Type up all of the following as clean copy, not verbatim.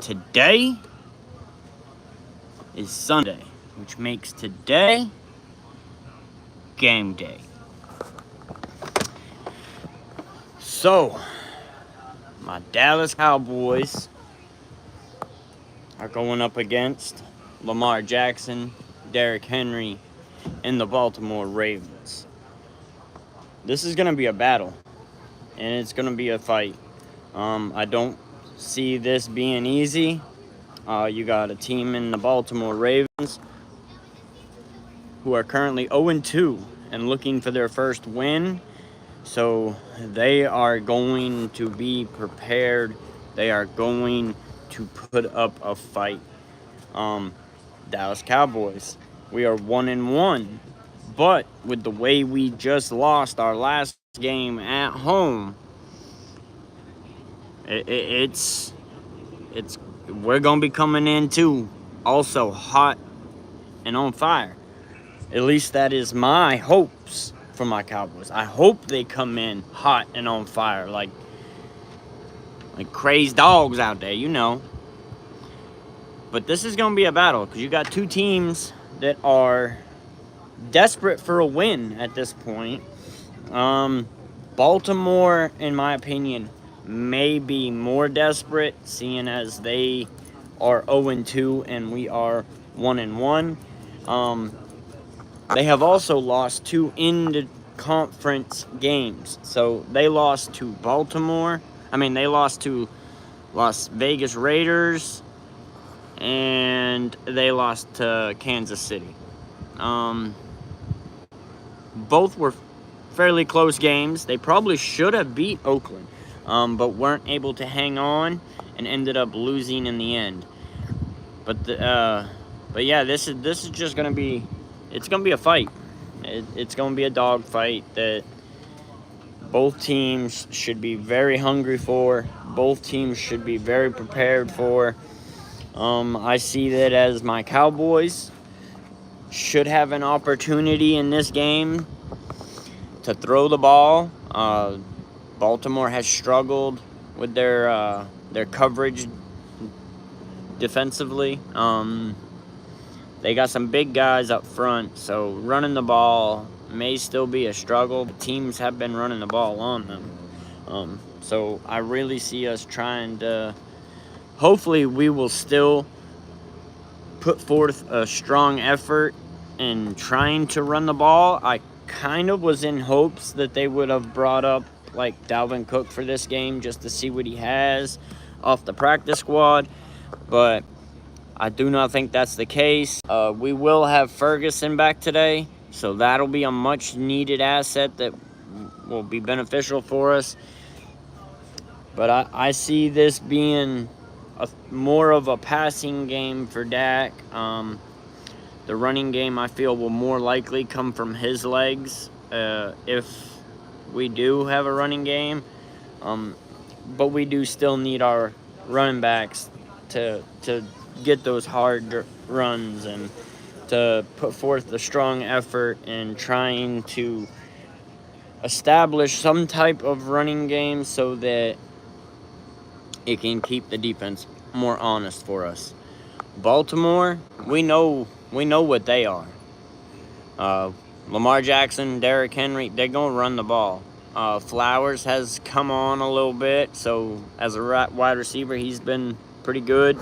today is Sunday, which makes today game day. So, my Dallas Cowboys are going up against Lamar Jackson, Derrick Henry, and the Baltimore Ravens. This is going to be a battle, and it's going to be a fight. I don't see this being easy. You got a team in the Baltimore Ravens who are currently 0-2 and looking for their first win. So they are going to be prepared. They are going to put up a fight. Dallas Cowboys, we are 1-1. But with the way we just lost our last game at home, it's we're gonna be coming in too, also hot and on fire. At least that is my hopes for my Cowboys. I hope they come in hot and on fire, like crazed dogs out there, you know. But this is gonna be a battle because you got two teams that are desperate for a win at this point. Baltimore, in my opinion, may be more desperate, seeing as they are 0-2 and we are 1-1. They have also lost two in-conference games. So they lost to Baltimore. They lost to Las Vegas Raiders, and they lost to Kansas City. Both were fairly close games. They probably should have beat Oakland, but weren't able to hang on and ended up losing in the end. But yeah, this is just gonna be, it's gonna be a fight. It's gonna be a dog fight that both teams should be very hungry for. Both teams should be very prepared for. I see that as my Cowboys should have an opportunity in this game to throw the ball. Baltimore has struggled with their coverage defensively. They got some big guys up front, so running the ball may still be a struggle. Teams have been running the ball on them. So I really see us trying to, hopefully we will still put forth a strong effort in trying to run the ball. I kind of was in hopes that they would have brought up like Dalvin Cook for this game just to see what he has off the practice squad, but I do not think that's the case. We will have Ferguson back today, so that'll be a much needed asset that will be beneficial for us. But I see this being more of a passing game for Dak. The running game, I feel, will more likely come from his legs if we do have a running game. But we do still need our running backs to get those hard runs and to put forth a strong effort in trying to establish some type of running game so that it can keep the defense more honest for us. Baltimore, we know what they are. Lamar Jackson, Derrick Henry, they're going to run the ball. Flowers has come on a little bit, so as a wide receiver, he's been pretty good.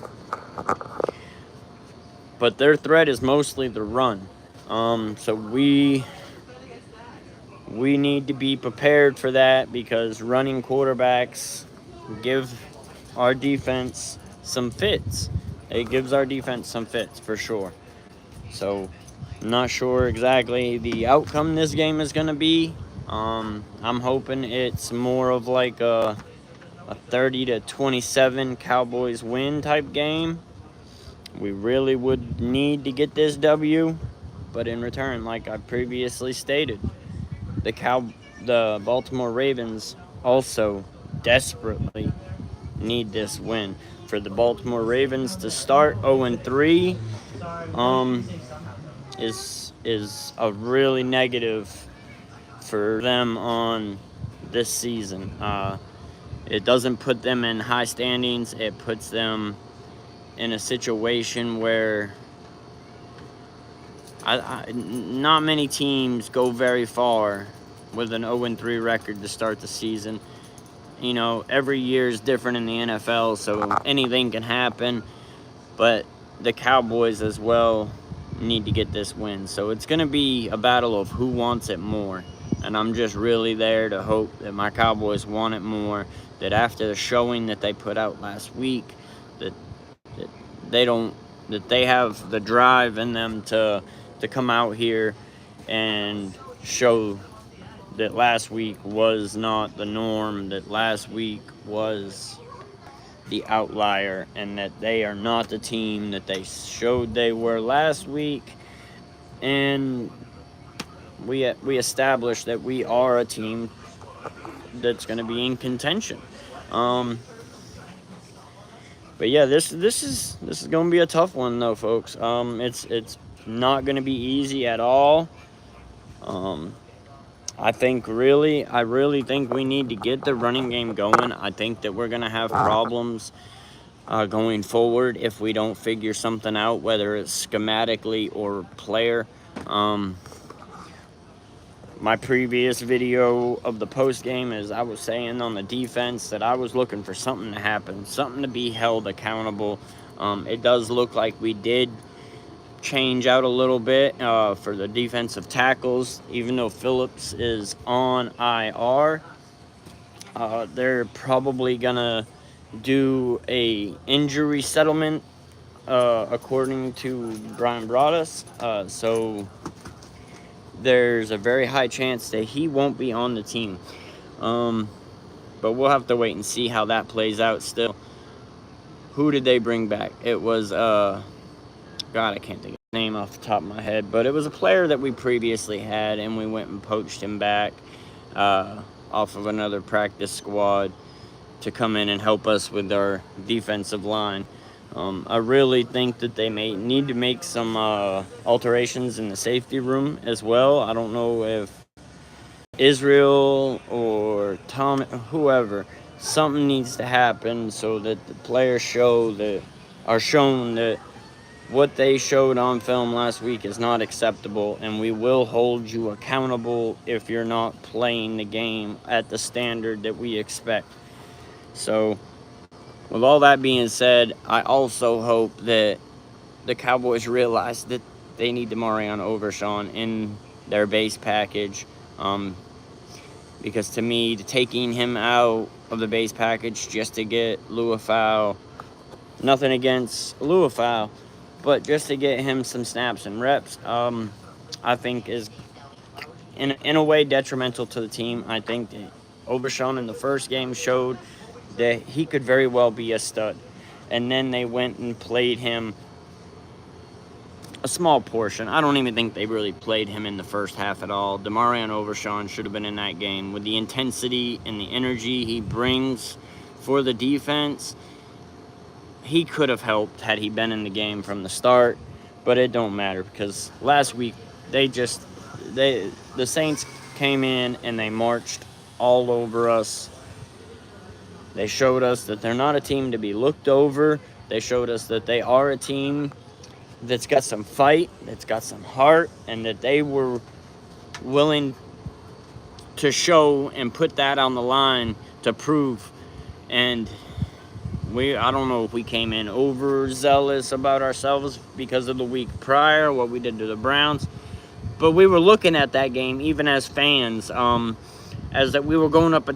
But their threat is mostly the run. So we need to be prepared for that because running quarterbacks give our defense some fits. It gives our defense some fits for sure. So I'm not sure exactly the outcome this game is going to be. I'm hoping it's more of like a 30-27 Cowboys win type game. We really would need to get this W, but in return, like I previously stated, the Baltimore Ravens also desperately need this win. For the Baltimore Ravens to start 0-3 is a really negative for them on this season. It doesn't put them in high standings. It puts them in a situation where not many teams go very far with an 0-3 record to start the season. You know, every year is different in the NFL, so anything can happen. But the Cowboys as well need to get this win. So it's going to be a battle of who wants it more. And I'm just really there to hope that my Cowboys want it more, that after the showing that they put out last week, that they have the drive in them to come out here and show that last week was not the norm, that last week was the outlier, and that they are not the team that they showed they were last week. And we established that we are a team that's going to be in contention. But yeah, this is going to be a tough one though, folks. It's not going to be easy at all. I really think we need to get the running game going. I think that we're going to have problems going forward if we don't figure something out, whether it's schematically or player. My previous video of the post game is I was saying on the defense that I was looking for something to happen, something to be held accountable. It does look like we did change out a little bit for the defensive tackles, even though Phillips is on IR. They're probably gonna do a injury settlement according to Brian Broaddus. So there's a very high chance that he won't be on the team. But we'll have to wait and see how that plays out still. Who did they bring back? It was, God, I can't think of his name off the top of my head, but it was a player that we previously had, and we went and poached him back off of another practice squad to come in and help us with our defensive line. I really think that they may need to make some alterations in the safety room as well. I don't know if Israel or Tom, whoever, something needs to happen so that the players are shown that what they showed on film last week is not acceptable, and we will hold you accountable if you're not playing the game at the standard that we expect. So, with all that being said, I also hope that the Cowboys realize that they need Demarion Overshawn in their base package. Because to me, taking him out of the base package just to get Luafau, nothing against Luafau, but just to get him some snaps and reps, I think is in a way detrimental to the team. I think that Overshawn in the first game showed that he could very well be a stud. And then they went and played him a small portion. I don't even think they really played him in the first half at all. Demarion Overshawn should have been in that game. With the intensity and the energy he brings for the defense, he could have helped had he been in the game from the start. But it don't matter, because last week the Saints came in and they marched all over us. They showed us that they're not a team to be looked over. They showed us that they are a team that's got some fight, that's got some heart, and that they were willing to show and put that on the line to prove. And I don't know if we came in overzealous about ourselves because of the week prior, what we did to the Browns. But we were looking at that game, even as fans, as that we were going up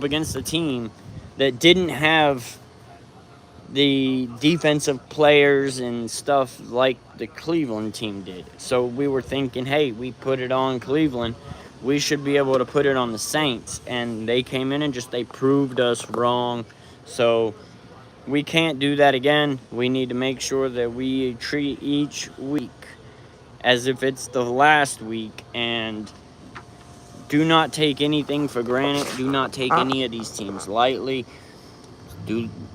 against a team that didn't have the defensive players and stuff like the Cleveland team did. So we were thinking, hey, we put it on Cleveland, we should be able to put it on the Saints. And they came in and they proved us wrong. So we can't do that again. We need to make sure that we treat each week as if it's the last week, and do not take anything for granted. Do not take any of these teams lightly.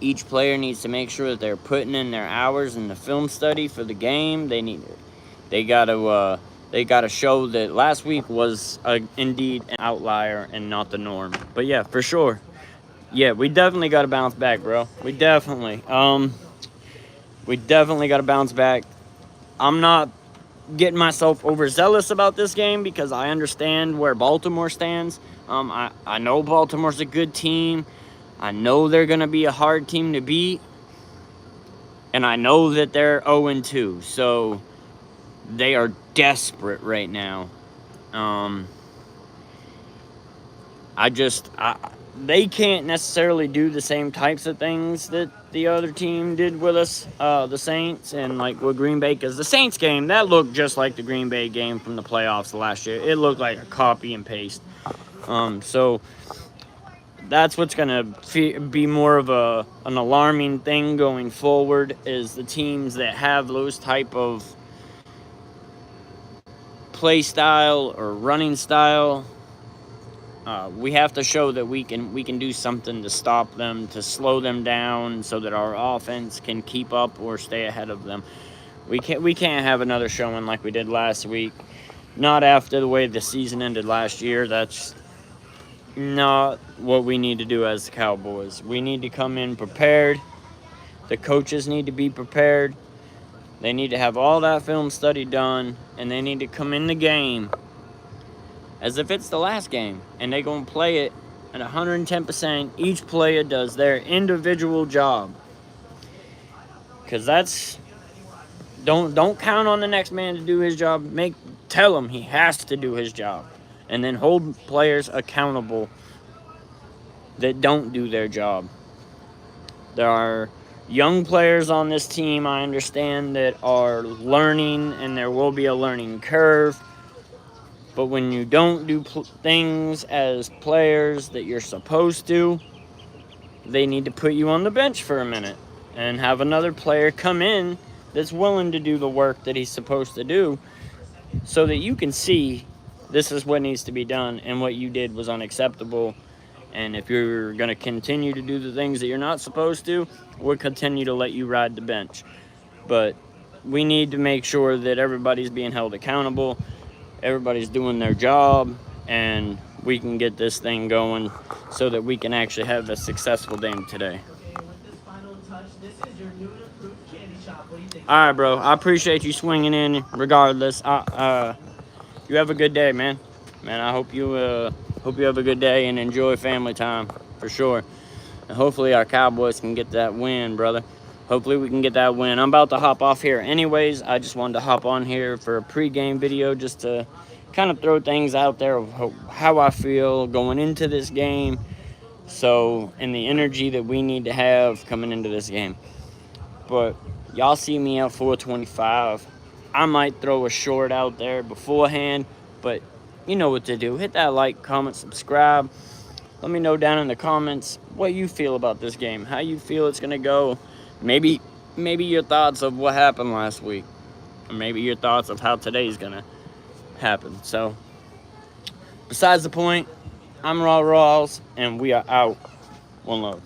Each player needs to make sure that they're putting in their hours in the film study for the game. They got to show that last week was indeed an outlier and not the norm. But yeah, for sure. Yeah, we definitely got to bounce back, bro. We definitely. We definitely got to bounce back. I'm not getting myself overzealous about this game because I understand where Baltimore stands. I know Baltimore's a good team. I know they're going to be a hard team to beat. And I know that they're 0-2. So they are desperate right now. They can't necessarily do the same types of things that the other team did with us, the Saints, and like with Green Bay, because the Saints game, that looked just like the Green Bay game from the playoffs last year. It looked like a copy and paste. So that's what's going to be more of an alarming thing going forward, is the teams that have those type of play style or running style. We have to show that we can do something to stop them, to slow them down, so that our offense can keep up or stay ahead of them. We can't have another showing like we did last week. Not after the way the season ended last year. That's not what we need to do as the Cowboys. We need to come in prepared. The coaches need to be prepared. They need to have all that film study done, and they need to come in the game as if it's the last game, and they're going to play it at 110%. Each player does their individual job, because don't count on the next man to do his job. Tell him he has to do his job, and then hold players accountable that don't do their job. There are young players on this team, I understand, that are learning, and there will be a learning curve. But when you don't do things as players that you're supposed to, they need to put you on the bench for a minute and have another player come in that's willing to do the work that he's supposed to do, so that you can see this is what needs to be done and what you did was unacceptable. And if you're going to continue to do the things that you're not supposed to, we'll continue to let you ride the bench. But we need to make sure that everybody's being held accountable. Everybody's doing their job, and we can get this thing going so that we can actually have a successful game today. All right, bro. I appreciate you swinging in regardless. You have a good day, man. Man, I hope you have a good day and enjoy family time for sure. And hopefully our Cowboys can get that win, brother. Hopefully we can get that win. I'm about to hop off here anyways. I just wanted to hop on here for a pregame video just to kind of throw things out there of how I feel going into this game. So, and the energy that we need to have coming into this game. But y'all see me at 425. I might throw a short out there beforehand, but you know what to do. Hit that like, comment, subscribe. Let me know down in the comments what you feel about this game, how you feel it's going to go. Maybe your thoughts of what happened last week, or maybe your thoughts of how today's going to happen. So, besides the point, I'm Raw Rawls, and we are out. One love.